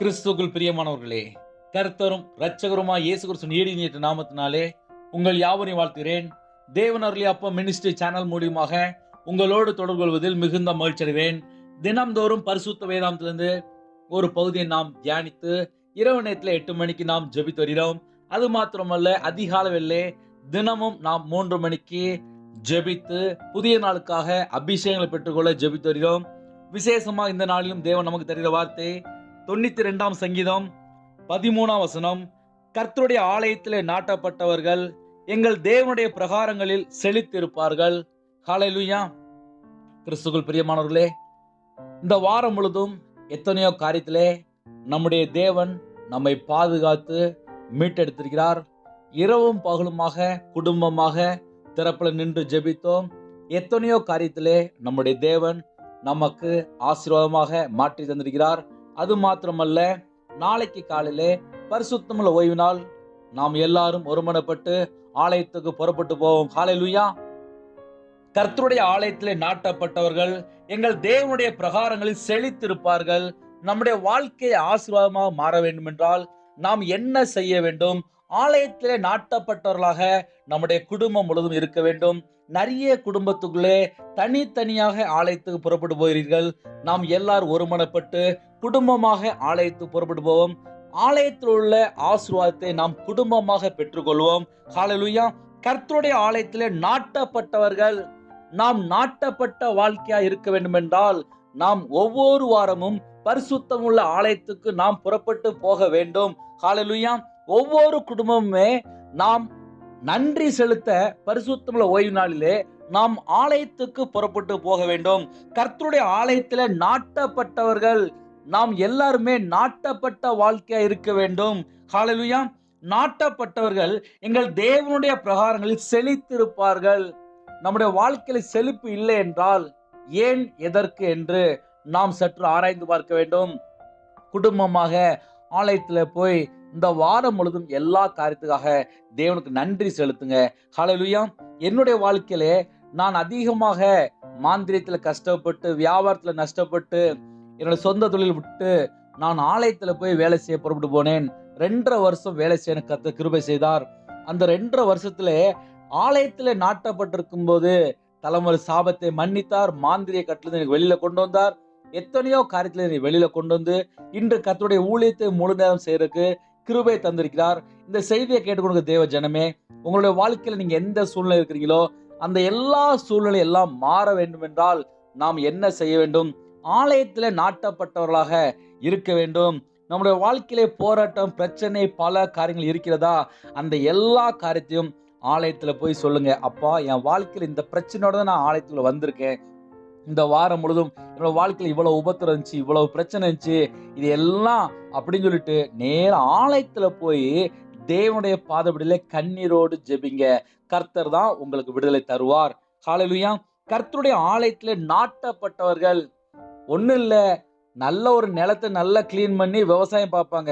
கிறிஸ்துவுக்குள் பிரியமானவர்களே, கர்த்தரும் இரட்சகருமாய் இயேசு கிறிஸ்துவின் ஈடு நாமத்தினாலே உங்கள் யாவரையும் வாழ்த்துகிறேன். தேவன் அருளிய அப்பம் மினிஸ்ட்ரி சேனல் மூலியமாக உங்களோடு தொடர்பு கொள்வதில் மிகுந்த மகிழ்ச்சி அடைவேன். தினம்தோறும் பரிசுத்த வேதாந்தத்திலிருந்து ஒரு பகுதியை நாம் தியானித்து இரவு நேரத்தில் 8 மணிக்கு நாம் ஜெபித்து வருகிறோம். அது மாத்திரமல்ல, அதிகாலையிலே தினமும் நாம் 3 மணிக்கு ஜெபித்து புதிய நாளுக்காக அபிஷேகங்களை பெற்றுக்கொள்ள ஜெபித்து வருகிறோம். விசேஷமாக இந்த நாளிலும் தேவன் நமக்கு தருகிற வார்த்தை 92ஆம் சங்கீதம் 13ஆம் வசனம், கர்த்தருடைய ஆலயத்திலே நாட்டப்பட்டவர்கள் எங்கள் தேவனுடைய பிரகாரங்களில் செழித்திருப்பார்கள். ஹல்லேலூயா. கிறிஸ்துவுக்குள் பிரியமானவர்களே, இந்த வாரம் முழுதும் எத்தனையோ காரியத்திலே நம்முடைய தேவன் நம்மை பாதுகாத்து மீட்டெடுத்திருக்கிறார். இரவும் பகலுமாக குடும்பமாக திறப்பில் நின்று ஜெபித்தோம். எத்தனையோ காரியத்திலே நம்முடைய தேவன் நமக்கு ஆசீர்வாதமாக மாற்றி தந்திருக்கிறார். அது மாத்திரமல்ல, நாளைக்கு காலையிலே பரிசுத்தமுள்ள ஓய்வு நாள். நாம் எல்லாரும் ஒருமனப்பட்டு ஆலயத்துக்கு புறப்பட்டு போவோம். ஹல்லேலூயா. கர்த்தருடைய ஆலயத்திலே நாட்டப்பட்டவர்கள் எங்கள் தேவனுடைய பிரகாரங்களில் செழித்திருப்பார்கள். நம்முடைய வாழ்க்கை ஆசீர்வாதமாக மாற வேண்டும் என்றால் நாம் என்ன செய்ய வேண்டும்? ஆலயத்திலே நாட்டப்பட்டவர்களாக நம்முடைய குடும்பம் முழுவதும் இருக்க வேண்டும். நிறைய குடும்பத்துக்குள்ளே தனித்தனியாக ஆலயத்துக்கு புறப்பட்டு போகிறீர்கள். நாம் எல்லாரும் ஒருமனப்பட்டு குடும்பமாக ஆலயத்துக்கு புறப்பட்டு போவோம். ஆலயத்தில் உள்ள ஆசீர்வாதத்தை நாம் குடும்பமாக பெற்றுக்கொள்வோம். ஹல்லேலூயா. கர்த்தருடைய ஆலயத்திலே நாட்டப்பட்டவர்கள், நாம் நாட்டப்பட்ட வாழ்க்கையா இருக்க வேண்டும் என்றால் நாம் ஒவ்வொரு வாரமும் பரிசுத்தமுள்ள ஆலயத்துக்கு நாம் புறப்பட்டு போக வேண்டும். ஹல்லேலூயா. ஒவ்வொரு குடும்பமுமே நாம் நன்றி செலுத்த பரிசுத்தமுள்ள ஓய்வு நாளிலே நாம் ஆலயத்துக்கு புறப்பட்டு போக வேண்டும். கர்த்தருடைய ஆலயத்திலே நாட்டப்பட்டவர்கள் நாம் எல்லாருமே நாட்டப்பட்ட வாழ்க்கையா இருக்க வேண்டும். ஹல்லேலூயா. நாட்டப்பட்டவர்கள் எங்கள் தேவனுடைய பிரகாரங்களில் செழித்திருப்பார்கள். நம்முடைய வாழ்க்கையில் செழிப்பு இல்லை என்றால் ஏன், எதற்கு என்று நாம் சற்று ஆராய்ந்து பார்க்க வேண்டும். குடும்பமாக ஆலயத்தில் போய் இந்த வாரம் முழுதும் எல்லா காரியத்துக்காக தேவனுக்கு நன்றி செலுத்துங்க. ஹல்லேலூயா. என்னுடைய வாழ்க்கையிலே நான் அதிகமாக மாந்திரியத்தில் கஷ்டப்பட்டு, வியாபாரத்தில் நஷ்டப்பட்டு, என்னோட சொந்த தொழில் விட்டு நான் ஆலயத்தில் போய் வேலை செய்ய புறப்பட்டு போனேன். 2.5 வருஷம் வேலை செய்ய கர்த்தர் கிருபை செய்தார். அந்த 2.5 வருஷத்துல ஆலயத்தில் நாட்டப்பட்டிருக்கும் போது தலைமுறை சாபத்தை மன்னித்தார். மாந்திரிய கட்டிலிருந்து எனக்கு வெளியில கொண்டு வந்தார். எத்தனையோ காரியத்துல என்னை வெளியில கொண்டு வந்து இன்று கர்த்தருடைய ஊழியத்தை முழு நேரம் செய்யறதுக்கு கிருபை தந்திருக்கிறார். இந்த செய்தியை கேட்டுக்கொண்டு தேவ ஜனமே, உங்களுடைய வாழ்க்கையில நீங்க எந்த சூழ்நிலை இருக்கிறீங்களோ அந்த எல்லா சூழ்நிலை எல்லாம் மாற வேண்டும் என்றால் நாம் என்ன செய்ய வேண்டும்? ஆலயத்திலே நாட்டப்பட்டவர்களாக இருக்க வேண்டும். நம்முடைய வாழ்க்கையிலே போராட்டம், பிரச்சனை, பல காரியங்கள் இருக்கிறதா? அந்த எல்லா காரியத்தையும் ஆலயத்துல போய் சொல்லுங்க. அப்பா, என் வாழ்க்கையில இந்த பிரச்சனையோட தான் நான் ஆலயத்துல வந்திருக்கேன். இந்த வாரம் முழுதும் என்னோட வாழ்க்கையில இவ்வளவு உபத்திரம் இருந்துச்சு, இவ்வளவு பிரச்சனை இருந்துச்சு, இது எல்லாம் அப்படின்னு சொல்லிட்டு நேர ஆலயத்துல போய் தேவனுடைய பாதபடியில கண்ணீரோடு ஜெபிங்க. கர்த்தர் தான் உங்களுக்கு விடுதலை தருவார். ஹல்லேலூயா. கர்த்தருடைய ஆலயத்திலே நாட்டப்பட்டவர்கள் ஒண்ணும் இல்ல, நல்ல ஒரு நிலத்தை நல்லா கிளீன் பண்ணி விவசாயம் பார்ப்பாங்க.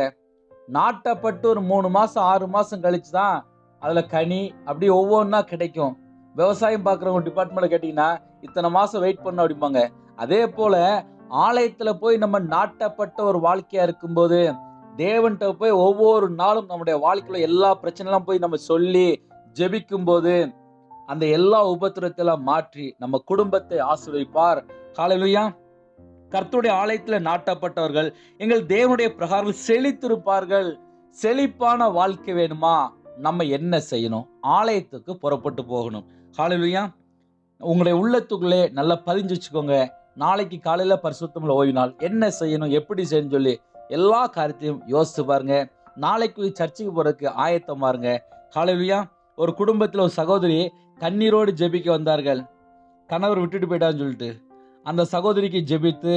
நாட்டப்பட்டு ஒரு 3 மாசம் 6 மாசம் கழிச்சு தான் அதுல கனி அப்படி ஒவ்வொன்றா கிடைக்கும். விவசாயம் பார்க்குறவங்க டிபார்ட்மெண்ட்ல கேட்டீங்கன்னா இத்தனை மாசம் வெயிட் பண்ண அப்படிம்பாங்க. அதே போல ஆலயத்துல போய் நம்ம நாட்டப்பட்ட ஒரு வாழ்க்கையா இருக்கும்போது தேவன்கிட்ட போய் ஒவ்வொரு நாளும் நம்முடைய வாழ்க்கையில எல்லா பிரச்சனைலாம் போய் நம்ம சொல்லி ஜெபிக்கும் போது அந்த எல்லா உபத்திரத்தை எல்லாம் மாற்றி நம்ம குடும்பத்தை ஆசீர்வதிப்பார். ஹல்லேலூயா. கர்த்தருடைய ஆலயத்துல நாட்டப்பட்டவர்கள் எங்கள் தேவனுடைய பிரகாரம் செழித்திருப்பார்கள். செழிப்பான வாழ்க்கை வேணுமா? நம்ம என்ன செய்யணும்? ஆலயத்துக்கு புறப்பட்டு போகணும். ஹல்லேலூயா. உங்களுடைய உள்ளத்துக்குள்ளே நல்லா பதிஞ்சு வச்சுக்கோங்க. நாளைக்கு காலையில பரிசுத்தமுள்ள ஓய்வு நாள், என்ன செய்யணும், எப்படி செய்யணும் சொல்லி எல்லா காரியத்தையும் யோசிச்சு பாருங்க. நாளைக்கு சர்ச்சுக்கு போறதுக்கு ஆயத்தம் பாருங்க. ஹல்லேலூயா. ஒரு குடும்பத்தில் ஒரு சகோதரி கண்ணீரோடு ஜெபிக்க வந்தார்கள். கணவர் விட்டுட்டு போயிட்டான்னு சொல்லிட்டு அந்த சகோதரிக்கு ஜெபித்து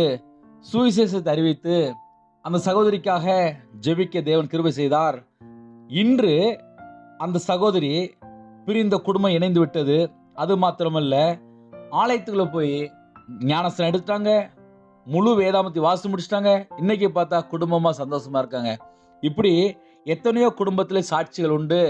சுவிசேஷத்தை அறிவித்து அந்த சகோதரிக்காக ஜெபிக்க தேவன் கிருபை செய்தார். இன்று அந்த சகோதரி பிரிந்த குடும்பம் இணைந்து விட்டது. அது மாத்திரமல்ல, ஆலயத்துக்குள்ள போய் ஞானஸ்தானம் எடுத்துட்டாங்க, முழு வேதாமத்தை வாசி முடிச்சிட்டாங்க. இன்னைக்கு பார்த்தா குடும்பமா சந்தோஷமா இருக்காங்க. இப்படி எத்தனையோ குடும்பத்திலே சாட்சிகள் உண்டு.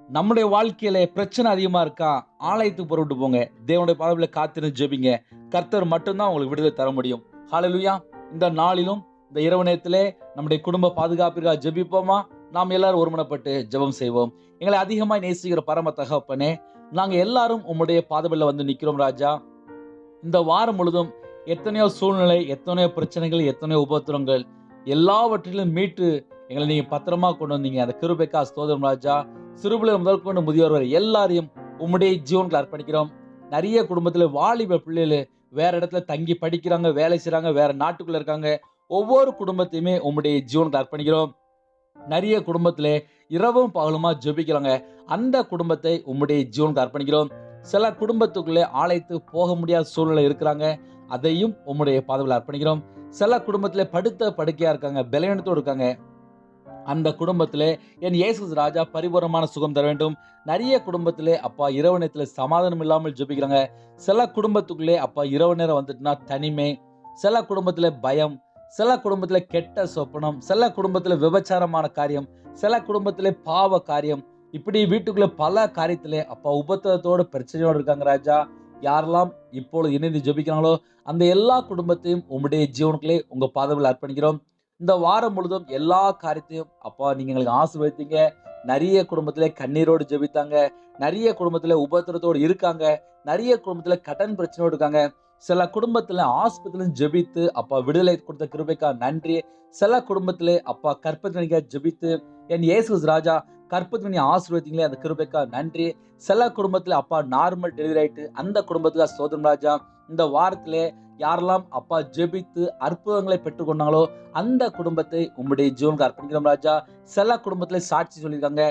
நம்முடைய வாழ்க்கையில பிரச்சனை அதிகமா இருக்கா? ஆலயத்துக்கு புறப்பட்டு போங்க. தேவனுடைய பாதத்துல காத்திருந்து ஜெபிங்க. கர்த்தர் மட்டும்தான் உங்களுக்கு விடுதலை தர முடியும். ஹல்லேலூயா. இந்த நாளிலும் இந்த இரவு நேரத்திலே நம்முடைய குடும்ப பாதுகாப்பிற்காக ஜெபிப்போமா? நாம் எல்லாரும் ஒருமனப்பட்டு ஜெபம் செய்வோம். எங்களை அதிகமாய் நேசிக்கிற பரம தகப்பனே, நாங்க எல்லாரும் உம்முடைய பாதபடியில வந்து நிக்கிறோம் ராஜா. இந்த வாரம் முழுதும் எத்தனையோ சூழ்நிலை, எத்தனையோ பிரச்சனைகள், எத்தனையோ உபத்திரங்கள் எல்லாவற்றிலும் மீட்டு எங்களை நீங்க பத்திரமா கொண்டு வந்தீங்க. அந்த கிருபைக்காக ஸ்தோத்திரம் ராஜா. சிறுபிள்ளைகள் முதல் கொண்டு முதியோர் வரை எல்லாரையும் உம்முடைய ஜீவனுக்குள்ள அர்ப்பணிக்கிறோம். நிறைய குடும்பத்துல வாலிப பிள்ளைகள் வேற இடத்துல தங்கி படிக்கிறாங்க, வேலை செய்றாங்க, வேற நாட்டுக்குள்ள இருக்காங்க. ஒவ்வொரு குடும்பத்தையுமே உம்முடைய ஜீவனுக்குள்ள அர்ப்பணிக்கிறோம். நிறைய குடும்பத்திலே இரவும் பகலுமா ஜெபிக்கிறாங்க. அந்த குடும்பத்தை உம்முடைய ஜீவனுக்கு அர்ப்பணிக்கிறோம். சில குடும்பத்துக்குள்ளே ஆலயத்துக்கு போக முடியாத சூழ்நிலை இருக்கிறாங்க. அதையும் உம்முடைய பாதத்தில் அர்ப்பணிக்கிறோம். சில குடும்பத்திலே படுத்த படுக்கையா இருக்காங்க, பலவீனத்தோடு இருக்காங்க. அந்த குடும்பத்திலே என் இயேசு ராஜா பரிபூரணமான சுகம் தர வேண்டும். நிறைய குடும்பத்திலே அப்பா இரவு நேரத்துல சமாதானம் இல்லாமல் ஜெபிக்கிறாங்க. சில குடும்பத்துக்குள்ளே அப்பா இரவு நேரம் வந்துட்டுனா தனிமை, சில குடும்பத்திலே பயம், சில குடும்பத்திலே கெட்ட சொப்பனம், சில குடும்பத்திலே விபச்சாரமான காரியம், சில குடும்பத்திலே பாவ காரியம், இப்படி வீட்டுக்குள்ள பல காரியத்திலே அப்பா உபத்திரத்தோட பிரச்சனையோடு இருக்காங்க ராஜா. யாரெல்லாம் இப்பொழுது இணைந்து ஜெபிக்கிறாங்களோ அந்த எல்லா குடும்பத்தையும் உம்முடைய ஜீவனுக்குள்ளே உங்க பாதத்தில் அர்ப்பணிக்கிறோம். இந்த வாரம் முழுதும் எல்லா காரியத்தையும் அப்பா நீங்க எங்களுக்கு ஆசீர்வதித்தீங்க. நிறைய குடும்பத்திலே கண்ணீரோடு ஜெபித்தாங்க, நிறைய குடும்பத்திலே உபத்திரத்தோடு இருக்காங்க, நிறைய குடும்பத்திலே கடன் பிரச்சனையோடு இருக்காங்க. சில குடும்பத்துல ஆஸ்பத்திரியிலும் ஜெபித்து அப்பா விடுதலை கொடுத்த கிருபைக்கா நன்றி. சில குடும்பத்திலே அப்பா கற்பத்தினிக்கா ஜெபித்து என் இயேசு ராஜா கற்பத்தினி ஆசீர்வதிங்களே, அந்த கிருபைக்கா நன்றி. சில குடும்பத்துல அப்பா நார்மல் டெலிவரி ஆயிட்டு அந்த குடும்பத்துக்கு ஸ்தோத்திரம் ராஜா. இந்த வாரத்திலே யாரெல்லாம் அப்பா ஜெபித்து அற்புதங்களை பெற்றுக்கொண்டாங்களோ அந்த குடும்பத்தை உம்முடைய ஜீவனுக்கு அர்ப்பணிக்கிறோம் ராஜா. சில குடும்பத்திலே சாட்சி சொல்லியிருக்காங்க,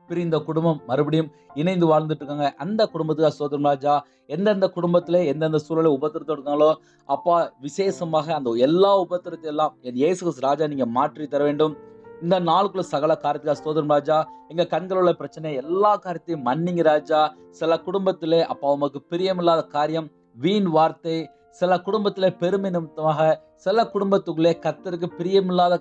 பிரிந்த குடும்பம் மறுபடியும் இணைந்து வாழ்ந்துட்டு இருக்காங்க. அந்த குடும்பத்துக்கு ஸ்தோத்திரம் ராஜா. எந்தெந்த குடும்பத்திலே எந்தெந்த சூழலை உபத்திரத்தோடு இருக்காங்களோ அப்பா விசேஷமாக அந்த எல்லா உபத்திரத்தை எல்லாம் என் இயேசு ராஜா நீங்க மாற்றி தர வேண்டும். இந்த நாளுக்குள்ள சகல காரியத்துக்காக ஸ்தோத்திரம் ராஜா. எங்க கண்கள் உள்ள பிரச்சனை எல்லா காரியத்தையும் மன்னிங்க ராஜா. சில குடும்பத்திலே அப்பா உமக்கு பிரியமில்லாத காரியம், வீண் வார்த்தை, சில குடும்பத்திலே பெருமை நிமித்தமாக, சில குடும்பத்துக்குள்ளே கர்த்தருக்கு பிரியமில்லாத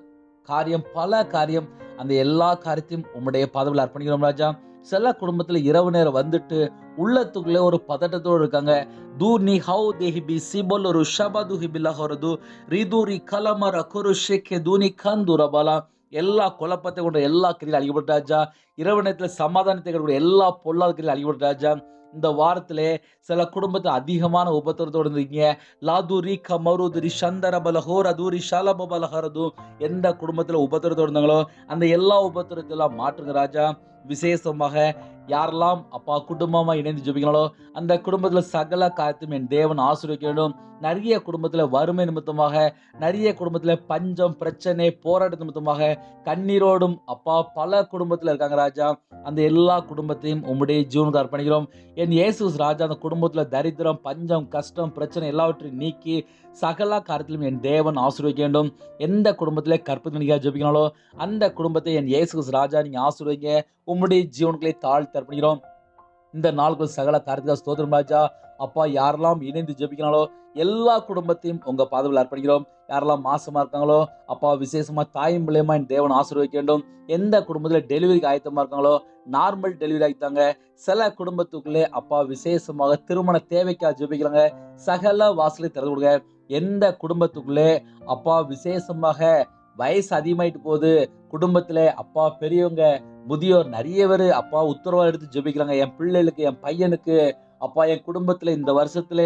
காரியம், பல காரியம், அந்த எல்லா காரியத்தையும் உம்முடைய பாதத்தில் அர்ப்பணிக்கிறோம் ராஜா. சில குடும்பத்துல இரவு நேரம் வந்துட்டு உள்ளத்துக்குள்ளே ஒரு பதட்டத்தோடு இருக்காங்க. தூர்னி ஹவு தேஹிபி சிபல் ஒரு ஷபது ஹிபிலஹரது ரிதுரி கலமர குருஷேக்கே தூனி கந்துரபலா. எல்லா குழப்பத்தை கொண்ட எல்லா கிரியில் அழிக்கப்பட்ட ராஜா. இரவு நேரத்தில் சமாதானத்தை கொண்ட எல்லா பொல்லாத கிரியில் அழிக்கப்பட்ட ராஜா. இந்த வாரத்திலே சில குடும்பத்தை அதிகமான உபத்திரத்தோடு இருந்தீங்க. லாதுரி கமருதுரி சந்தரபலஹோர் அதூரி ஷாலபலஹரது. எந்த குடும்பத்தில் உபத்திரத்தோடு இருந்தாங்களோ அந்த எல்லா உபத்திரத்தெல்லாம் மாற்றுங்க ராஜா. விசேஷமாக யாரெல்லாம் அப்பா குடும்பமா இணைந்து ஜெபிக்கிறாங்களோ அந்த குடும்பத்துல சகல காரியத்தையும் என் தேவன் ஆசீர்வதிக்க வேண்டும். நிறைய குடும்பத்துல வறுமை நிமித்தமாக, நிறைய குடும்பத்துல பஞ்சம் பிரச்சனை போராட்ட நிமித்தமாக கண்ணீரோடும் அப்பா பல குடும்பத்துல இருக்காங்க ராஜா. அந்த எல்லா குடும்பத்தையும் உம்முடைய ஜீவனுக்கு அர்ப்பணிக்கிறோம். என் இயேசு ராஜா அந்த குடும்பத்துல தரித்திரம் பஞ்சம் கஷ்டம் பிரச்சனை எல்லாவற்றையும் நீக்கி சகல காரியத்திலும் என் தேவன் ஆசீர்வதிக்க வேண்டும். எந்த குடும்பத்திலே கற்பத்தினிக்காக ஜெபிக்கிறாங்களோ அந்த குடும்பத்தை என் இயேசு ராஜா நீங்க ஆசீர்வதிங்க. உம்முடைய ஜீவன்களை தாழ்த்தி அர்ப்பணிக்கிறோம். இந்த நாளுக்குள் சகல காரியத்துக்காக ஸ்தோத்திரம் ராஜா. அப்பா யாரெல்லாம் இணைந்து ஜெபிக்கிறாங்களோ எல்லா குடும்பத்தையும் உங்க பாதத்தில் அர்ப்பணிக்கிறோம். யாரெல்லாம் மாசமா இருக்காங்களோ அப்பா விசேஷமா தாயும் பிள்ளையமா என் தேவன் ஆசீர்வதிக்க வேண்டும். எந்த குடும்பத்துல டெலிவரிக்கு ஆயத்தமா இருக்காங்களோ நார்மல் டெலிவரி ஆகித்தாங்க. சில குடும்பத்துக்குள்ளே அப்பா விசேஷமாக திருமண தேவைக்காக ஜெபிக்கிறாங்க. சகல வாசலை திறந்து கொடுங்க. எந்த குடும்பத்துக்குள்ளே அப்பா விசேஷமாக வயசு அதிகமாயிட்டு போகுது, குடும்பத்துல அப்பா பெரியவங்க முதியோர் நிறைய பேர் அப்பா உத்தரவா எடுத்து ஜெபிக்கிறாங்க. என் பிள்ளைகளுக்கு என் பையனுக்கு அப்பா என் குடும்பத்துல இந்த வருஷத்துல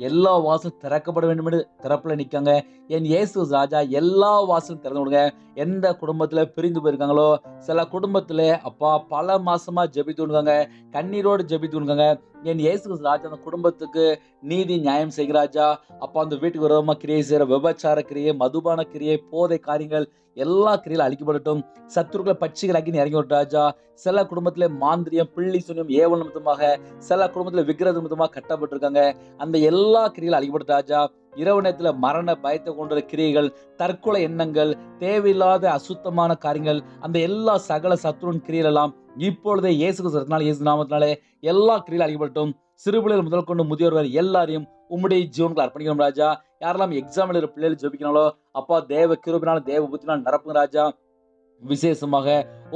எல்லா வாசலும் திறக்கப்பட வேண்டும் என்று திறப்புல நிக்காங்க. என் இயேசு ராஜா எல்லா வாசலும் திறந்து கொடுங்க. எந்த குடும்பத்துல பிரிந்து போயிருக்காங்களோ சில குடும்பத்துல அப்பா பல மாசமா ஜெபித்து விடுங்க, கண்ணீரோடு ஜெபித்து விடுங்க. என் இயேசு ராஜா அந்த குடும்பத்துக்கு நீதி நியாயம் செய்கிறாஜா. அப்பா அந்த வீட்டுக்கு விரோதமா கிரியை செய்யற விபச்சார கிரியை, மதுபான கிரியை, போதை காரியங்கள் எல்லா கிரியிலும் அழிக்கப்படட்டும். சத்துருக்களை பட்சிகளாக்கி இறங்கி விட்டாஜா. சில குடும்பத்துல மாந்திரியம் பிள்ளி சுனியம் ஏவல் நிமித்தமாக, சில குடும்பத்துல விக்கிரக நிமித்தமாக கட்டப்பட்டிருக்காங்க. அந்த எல்லா கிரியிலும் அழிக்கப்பட்டாஜா. இரவு நேரத்துல மரண பயத்தை கொண்ட கிரியைகள், தற்கொலை எண்ணங்கள், தேவையில்லாத அசுத்தமான காரியங்கள், அந்த எல்லா சகல சத்துருவின் கிரியைகள் எல்லாம் இப்பொழுதே இயேசு நாமத்தினாலே எல்லா கிரியிலும் அழிக்கப்படட்டும். சிறுபிள்ளைகள் முதல் கொண்டு முதியோர் வரை எல்லாரையும் உம்முடைய ஜீவன்களை அர்ப்பணிக்கிறோம் ராஜா. யாரெல்லாம் எக்ஸாம் எழுதுற பிள்ளைகள் ஜெபிக்கிறாங்களோ அப்பா தேவ கிருபையினால தேவ புத்தினால நிரப்புங்க ராஜா. விசேஷமாக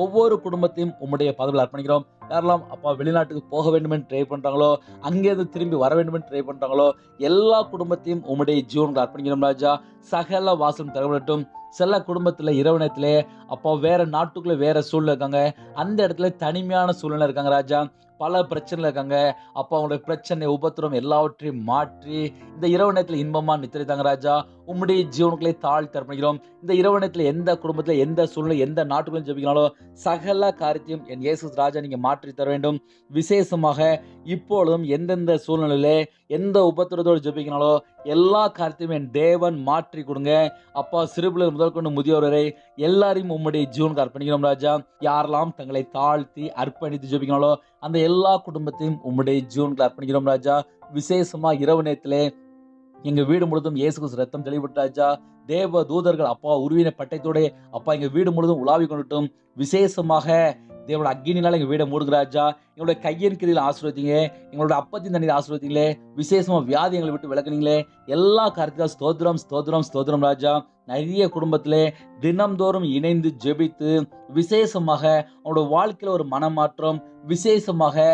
ஒவ்வொரு குடும்பத்தையும் உம்முடைய பதவியில் அர்ப்பணிக்கிறோம். யாரெல்லாம் அப்பா வெளிநாட்டுக்கு போக வேண்டும் என்று ட்ரை பண்றாங்களோ, அங்கேருந்து திரும்பி வர வேண்டும் என்று ட்ரை பண்றாங்களோ, எல்லா குடும்பத்தையும் உம்முடைய ஜீவனுக்கு அர்ப்பணிக்கிறோம் ராஜா. சகல வாசலும் திறக்கப்படட்டும். சில குடும்பத்துல இரவு நேரத்திலே அப்பா வேற நாட்டுக்குள்ள வேற சூழ்நிலை இருக்காங்க. அந்த இடத்துல தனிமையான சூழ்நிலை இருக்காங்க ராஜா. பல பிரச்சனைகள் இருக்காங்க. அப்பா அவங்களுடைய பிரச்சனை உபத்திரம் எல்லாவற்றையும் மாற்றி இந்த இரவு நேரத்தில் இன்பமா நித்திரைத்தாங்க ராஜா. உம்முடைய ஜீவனுக்களை தாழ்த்தி அர்ப்பணிக்கிறோம். இந்த இரவு நேரத்தில் எந்த குடும்பத்தில் எந்த சூழ்நிலை எந்த நாட்டுக்குள்ளும் ஜெபிக்கிறாங்களோ சகல காரியத்தையும் என் இயேசு ராஜா நீங்க மாற்றி தர வேண்டும். விசேஷமாக இப்பொழுதும் எந்தெந்த சூழ்நிலையிலே எந்த உபத்திரத்தோடு ஜெபிக்கிறாங்களோ எல்லா காரியத்தையும் என் தேவன் மாற்றி கொடுங்க. அப்பா சிறுபிள்ளை முதல் கொண்டு முதியோர் வரை எல்லாரையும் உம்முடைய ஜீவனுக்கு அர்ப்பணிக்கிறோம் ராஜா. யாரெல்லாம் தங்களை தாழ்த்தி அர்ப்பணித்து ஜெபிக்கிறாங்களோ அந்த எல்லா குடும்பத்தையும் உம்முடைய ஜீவனுக்கு அர்ப்பணிக்கிறோம் ராஜா. விசேஷமா இரவு நேரத்திலே எங்க வீடு முழுதும் இயேசு கிறிஸ்து ரத்தம் தெளிவிட்டாச்சா. தேவ தூதர்கள் அப்பா உருவின பட்டயத்தோட அப்பா எங்க வீடு முழுதும் உலாவி கொண்டுட்டும். விசேஷமாக தேவனோட அக்கினினால எங்க வீடை மூடுகிறாச்சா. எங்களுடைய கையின் கிரியில் ஆசீர்வதிங்க. எங்களோட அப்பத்தின் தண்ணீர் ஆசீர்வதிங்களே. விசேஷமா வியாதி எங்களை விட்டு விலக்குனீங்களே. எல்லா காரியத்திலும் ஸ்தோத்திரம் ஸ்தோத்திரம் ஸ்தோத்திரம் ராஜா. நிறைய குடும்பத்திலே தினம்தோறும் இணைந்து ஜெபித்து விசேஷமாக அவனோட வாழ்க்கையில ஒரு மனமாற்றம், விசேஷமாக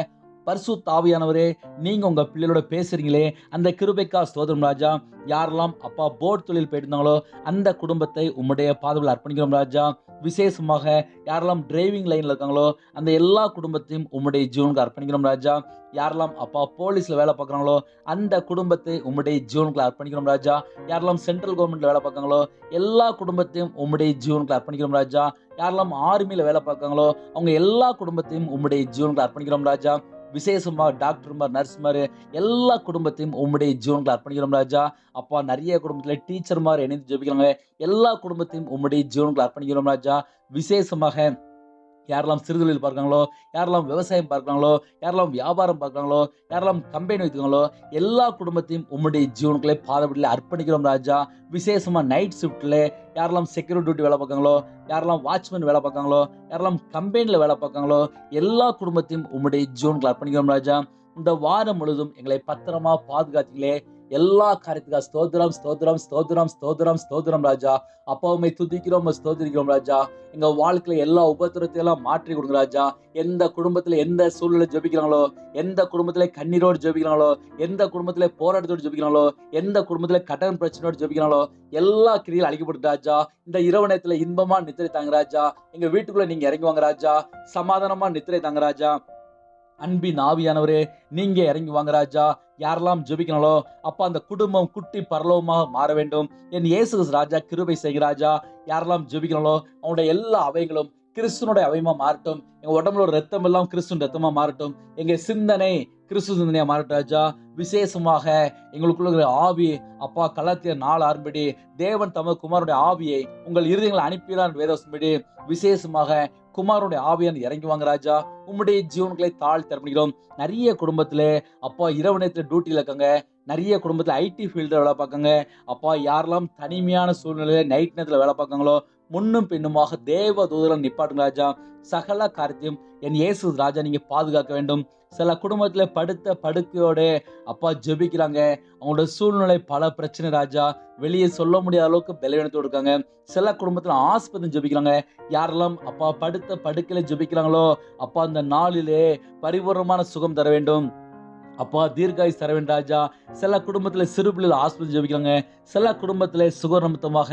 பரிசுத்த ஆவியானவரே நீங்க உங்க பிள்ளைகளோட பேசுறீங்களே அந்த கிருபைக்கா ஸ்தோத்திரம் ராஜா. யாரெல்லாம் அப்பா போட் தொழில் போயிட்டு இருந்தாங்களோ அந்த குடும்பத்தை உம்முடைய பாதவில் அர்ப்பணிக்கிறோம் ராஜா. விசேஷமாக யாரெல்லாம் டிரைவிங் லைன்ல இருக்காங்களோ அந்த எல்லா குடும்பத்தையும் உம்முடைய ஜீவனுக்கு அர்ப்பணிக்கிறோம் ராஜா. யாரெல்லாம் அப்பா போலீஸ்ல வேலை பார்க்குறாங்களோ அந்த குடும்பத்தை உம்முடைய ஜீவனுக்குள்ள அர்ப்பணிக்கிறோம் ராஜா. யாரெல்லாம் சென்ட்ரல் கவர்மெண்ட்ல வேலை பார்க்காங்களோ எல்லா குடும்பத்தையும் உம்முடைய ஜீவனுக்குள்ள அர்ப்பணிக்கிறோம் ராஜா. யாரெல்லாம் ஆர்மியில வேலை பார்க்காங்களோ அவங்க எல்லா குடும்பத்தையும் உம்முடைய ஜீவனுக்குள்ள அர்ப்பணிக்கிறோம் ராஜா. விசேஷமா டாக்டர்மார் நர்ஸ்மார் எல்லா குடும்பத்தையும் உம்முடைய ஜீவனுக்குள்ள அர்ப்பணிக்கிறோம் ராஜா. அப்பா நிறைய குடும்பத்துல டீச்சர்மார் இணைந்து ஜெபிக்கிறாங்க. எல்லா குடும்பத்தையும் உம்முடைய ஜீவனுக்குள்ள அர்ப்பணிக்கிறோம் ராஜா. விசேஷமாக யாரெல்லாம் சிறுதொழில் பார்க்குறாங்களோ, யாரெல்லாம் விவசாயம் பார்க்குறாங்களோ, யாரெல்லாம் வியாபாரம் பார்க்குறாங்களோ, யாரெல்லாம் கம்பெனி வைத்துக்காங்களோ எல்லா குடும்பத்தையும் உம்முடைய ஜீவனுக்குள்ளே பாதபடியில் அர்ப்பணிக்கிறோம் ராஜா. விசேஷமா நைட் ஷிஃப்ட்ல யாரெல்லாம் செக்யூரிட்டி டியூட்டி வேலை பார்க்காங்களோ, யாரெல்லாம் வாட்ச்மேன் வேலை பார்க்காங்களோ, யாரெல்லாம் கம்பெனியில் வேலை பார்க்காங்களோ எல்லா குடும்பத்தையும் உம்முடைய ஜீவனுக்குள்ள அர்ப்பணிக்கிறோம் ராஜா. இந்த வாரம் முழுதும் எங்களை பத்திரமா பாதுகாத்தீங்களே. எல்லா காரியத்துக்காக ஸ்தோத்திரம் ஸ்தோத்திரம் ஸ்தோத்திரம் ஸ்தோத்திரம் ஸ்தோத்திரம் ராஜா. அப்பாவுமே துதிக்கிறோம் ஸ்தோத்திரிக்கிறோம் ராஜா. எங்க வாழ்க்கையில எல்லா உபத்திரத்தையும் எல்லாம் மாற்றி கொடுங்க ராஜா. எந்த குடும்பத்துல எந்த சூழ்நிலை ஜெபிக்கிறாங்களோ, எந்த குடும்பத்துல கண்ணீரோடு ஜெபிக்கிறாங்களோ, எந்த குடும்பத்துல போராட்டத்தோடு ஜெபிக்கிறாங்களோ, எந்த குடும்பத்துல கடன் பிரச்சனையோடு ஜெபிக்கிறாங்களோ எல்லா கிரியில் அழிக்கப்பட்டு ராஜா. இந்த இரவு நேரத்துல இன்பமா நித்திரை தாங்க ராஜா. எங்க வீட்டுக்குள்ள நீங்க இறங்கி வாங்க ராஜா. சமாதானமா நித்திரை தாங்க ராஜா. அன்பின் ஆவியானவரே நீங்க இறங்கி வாங்க ராஜா. யாரெல்லாம் ஜெபிக்கணாலோ அப்பா அந்த குடும்பம் குட்டி பரலோகமாக மாற வேண்டும். என் இயேசு ராஜா கிருபை செய்கிற ராஜா. யாரெல்லாம் ஜெபிக்கணாலோ அவனுடைய எல்லா அவைகளும் கிறிஸ்துனுடைய அவையமா மாறட்டும். எங்க உடம்புல ஒரு ரத்தம் எல்லாம் கிறிஸ்துவின் ரத்தமா மாறட்டும். எங்க சிந்தனை கிறிஸ்து சிந்தனையா மாறட்டும் ராஜா. விசேஷமாக எங்களுக்குள்ள ஆவி அப்பா கலாத்தியர் 4:6 தேவன் தமது குமாரனுடைய ஆவியை உங்கள் இருதயங்களை அனுப்பினார் வேதவசம்படி விசேஷமாக குமாரனுடைய ஆவியான் இறங்கி வாங்க ராஜா. உம்முடைய ஜீவன்களை தாழ்த்தி அர்ப்பணிக்கிறோம். நிறைய குடும்பத்துல அப்பா இரவு நேரத்துல டியூட்டில இருக்காங்க. நிறைய குடும்பத்துல ஐடி ஃபீல்ட்ல வேலை பார்க்காங்க. அப்பா யாரெல்லாம் தனிமையான சூழ்நிலையில நைட் நேரத்துல வேலை பார்க்காங்களோ முன்னும் பின்னுமாக தேவ தூதரம் நிப்பாட்டுங்க ராஜா. சகல காரியத்தையும் என் இயேசு ராஜா நீங்க பாதுகாக்க வேண்டும். சில குடும்பத்துல படுத்த படுக்கையோட அப்பா ஜெபிக்கிறாங்க. அவங்களோட சூழ்நிலை பல பிரச்சனை ராஜா. வெளியே சொல்ல முடியாத அளவுக்கு பலவீனத்தோடு இருக்காங்க. சில குடும்பத்துல ஆஸ்பத்திரி ஜெபிக்கிறாங்க. யாரெல்லாம் அப்பா படுத்த படுக்கையில ஜெபிக்கிறாங்களோ அப்பா அந்த நாளிலே பரிபூர்ணமான சுகம் தர வேண்டும். அப்பா தீர்காயுஸ் தர வேண்டும் ராஜா. சில குடும்பத்துல சிறு பிள்ளைகள் ஆஸ்பத்திரி ஜெபிக்கிறாங்க. சில குடும்பத்துல சுகர் நிமித்தமாக,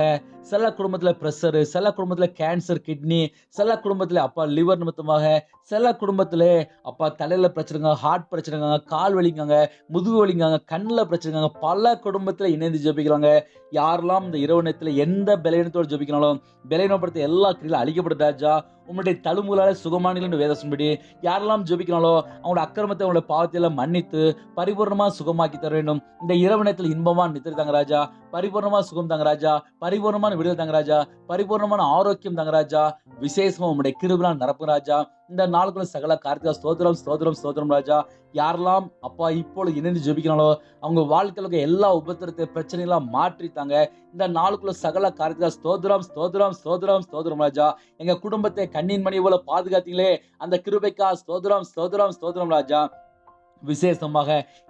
சில குடும்பத்துல பிரஷர், சில குடும்பத்துல கேன்சர் கிட்னி, சில குடும்பத்துல அப்பா லிவர் நிமித்தமாக, சில குடும்பத்துல அப்பா தலையில பிரச்சனைங்க, ஹார்ட் பிரச்சனைங்க, கால் வலிக்காங்க, முதுகு வலிக்காங்க, கண்ணில் பிரச்சனைங்க. பல குடும்பத்துல இணைந்து ஜெபிக்கிறாங்க. யாரெல்லாம் இந்த இரவு நேரத்துல எந்த பலவீனத்தோடு ஜெபிக்கிறாலும் பலவீனப்படுத்த எல்லா கிரியிலும் அழிக்கப்பட்ட ராஜா. உங்களுடைய தழும்புகளால சுகமானீர்கள் வேதசம்படி யாரெல்லாம் ஜெபிக்கிறாங்களோ அவங்களோட அக்கிரமத்தை அவங்களோட பாவத்தை எல்லாம் மன்னித்து பரிபூர்ணமா சுகமாக்கி தர வேண்டும். இந்த இரவு நேரத்தில் இன்பமா நித்திரை தாங்க ராஜா. பரிபூர்ணமா சுகம் தாங்க ராஜா. பரிபூர்ணமான விடுதலை தாங்க ராஜா. பரிபூர்ணமான ஆரோக்கியம் தாங்க ராஜா. விசேஷமா உங்களுடைய கிருபையால் நிரப்பு ராஜா. இந்த நாளுக்குள்ள சகல கார்த்திகா ஸ்தோத்திரம் ஸ்தோத்திரம் ஸ்தோத்திரம் ராஜா. யாரெல்லாம் அப்பா இப்பொழுது இணைந்து ஜெபிக்கிறாங்களோ அவங்க வாழ்க்கையில எல்லா உபத்திரத்தை பிரச்சனைலாம் மாற்றித்தாங்க. இந்த நாளுக்குள்ள சகல கார்த்திகா ஸ்தோத்திரம் ஸ்தோத்திரம் ஸ்தோத்திரம் ஸ்தோத்திரம் ராஜா. எங்க குடும்பத்தை கண்ணின் மணி போல பாதுகாத்தீங்களே அந்த கிருபைக்கா ஸ்தோத்திரம் ஸ்தோத்திரம் ஸ்தோத்திரம் ராஜா. விசேஷமாக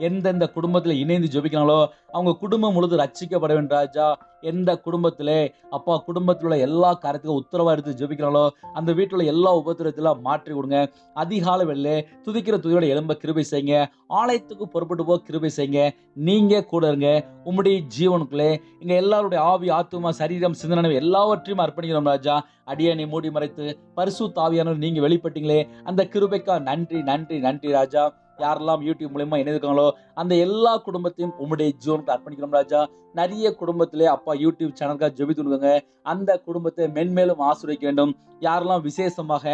எந்தெந்த குடும்பத்தில் இணைந்து ஜெபிக்கிறாங்களோ அவங்க குடும்பம் முழுது ரட்சிக்கப்பட வேண்டும் ராஜா. எந்த குடும்பத்திலே அப்பா குடும்பத்தில் உள்ள எல்லா காரியத்துக்கும் உத்தரவா எடுத்து ஜெபிக்கிறாங்களோ அந்த வீட்டில் உள்ள எல்லா உபத்திரத்தெல்லாம் மாற்றி கொடுங்க. அதிகாலை வெள்ளே துதிக்கிற துதியோட எழும்ப கிருபை செய்யுங்க. ஆலயத்துக்கு புறப்பட்டு போக கிருபை செய்யுங்க. நீங்க கூட இருங்க. உம்முடைய ஜீவனுக்குள்ளே இங்க எல்லாருடைய ஆவி ஆத்துமா சரீரம் சிந்தனை எல்லாவற்றையும் அர்ப்பணிக்கிறோம் ராஜா. அடியனை மூடி மறைத்து பரிசுத்த ஆவியானவர் நீங்க வெளிப்பட்டீங்களே அந்த கிருபைக்கா நன்றி நன்றி நன்றி ராஜா. யாரெல்லாம் யூடியூப் மூலமா இணைந்திருக்காங்களோ அந்த எல்லா குடும்பத்தையும் உம்முடைய ஜீவனுக்கு அர்ப்பணிக்கிறோம் ராஜா. நிறைய குடும்பத்திலே அப்பா யூடியூப் சேனலுக்காக ஜெபித்துடுங்க. அந்த குடும்பத்தை மென்மேலும் ஆசீர்வதிக்க வேண்டும். யாரெல்லாம் விசேஷமாக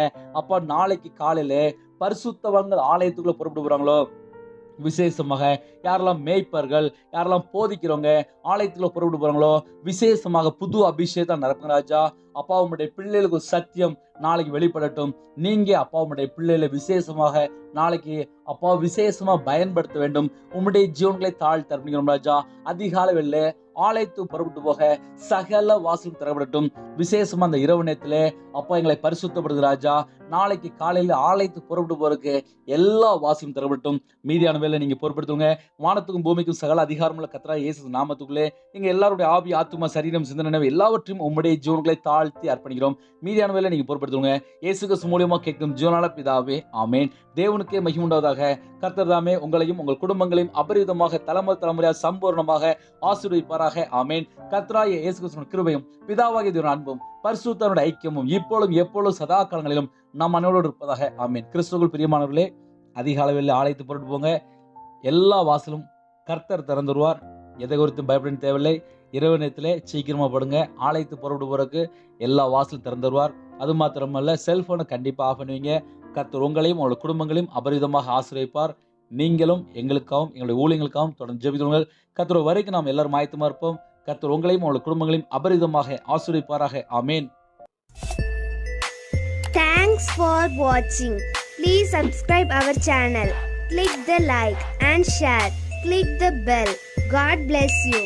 அப்பா நாளைக்கு காலையில பரிசுத்தவான்கள் ஆலயத்துக்குள்ள புறப்பட்டு போறாங்களோ விசேஷமாக யாரெல்லாம் மேய்ப்பர்கள் யாரெல்லாம் போதிக்கிறவங்க ஆலயத்துல புறப்பட்டு போறாங்களோ விசேஷமாக புது அபிஷேகம் நடக்கும் ராஜா. அப்பா உம்முடைய பிள்ளைகளுக்கு சத்தியம் நாளைக்கு வெளிப்படட்டும். நீங்க அப்பா உம்முடைய பிள்ளைகளை விசேஷமாக நாளைக்கு அப்பா விசேஷமா பயன்படுத்த வேண்டும். உம்முடைய ஜீவன்களை தாழ்த்தி அர்ப்பணிக்கிறோம் ராஜா. அதிகாலை வெள்ளை ஆலயத்துக்கு புறப்பட்டு போக சகல வாசலும் திறப்படட்டும். விசேஷமா அந்த இரவு நேரத்திலே அப்பா எங்களை பரிசுத்தப்படுது ராஜா. நாளைக்கு காலையில ஆலயத்துக்கு புறப்பட்டு போறதுக்கு எல்லா வாசலும் திறப்படட்டும். மீதியான வேலை நீங்க பொறுப்படுத்துங்க. வானத்துக்கும் பூமிக்கும் சகல அதிகாரமுள்ள கர்த்தராகிய இயேசு நாமத்துக்குள்ளே எங்க எல்லாருடைய ஆவி ஆத்துமா சரீரம் சிந்தனை எல்லாவற்றையும் உம்முடைய ஜீவன்களை தாழ்த்தி அர்ப்பணிக்கிறோம். மீதியான வேலை நீங்க பொறுப்படுத்துங்க. இயேசு கிறிஸ்து மூலமா கேட்கும் ஜீவனால பிதாவே ஆமென். தேவனுக்கே மகிமை உண்டாவதாக. கர்த்தர் தாமே உங்களையும் உங்கள் குடும்பங்களையும் அபரிதமாக தலைமுறையாக சம்பூர்ணமாக ஆசீர்வதிப்பாராக ஆமென். கர்த்தராகிய இயேசு கிறிஸ்துவின் கிருபையும் பிதாவாகிய தேவனுடைய அன்பும் பரிசுத்தருடைய ஐக்கியமும் இப்பொழுதும் எப்பொழுதும் சதா காலங்களிலும் நம் அனைவரோடு இருப்பதாக ஆமென். கிறிஸ்துவுக்குள் பிரியமானவர்களே, அதிக அளவில் ஆலயத்து புறப்பட்டு போங்க. எல்லா வாசலும் கர்த்தர் திறந்துருவார். எதை குறித்தும் பயப்பட தேவையில்லை. இரவு நேரத்திலே சீக்கிரமா படுங்க. ஆலயத்து புறப்பட்டு போறதுக்கு எல்லா வாசலும் திறந்துருவார். அது மாத்திரமல்ல, செல்போனை கண்டிப்பா ஆஃப் பண்ணுவீங்க. கர்த்தர் உங்களையும் உங்களோட குடும்பங்களையும் அபரிதமாக ஆசீர்வதிப்பார். நீங்களும் எங்களுக்காகவும் எங்களுடைய ஊழியங்களுக்காகவும் தொடர்ந்து ஜெபித்துங்கள். கர்த்தர் வரைக்கும் நாம் எல்லாரும் ஆயத்தமா இருப்போம். கர்த்தர் உங்களையும் உங்களோட குடும்பங்களையும் அபரிதமாக ஆசீர்வதிப்பாராக ஆமென். Thanks for watching. Please subscribe our channel. Click the like and share. Click the bell. God bless you.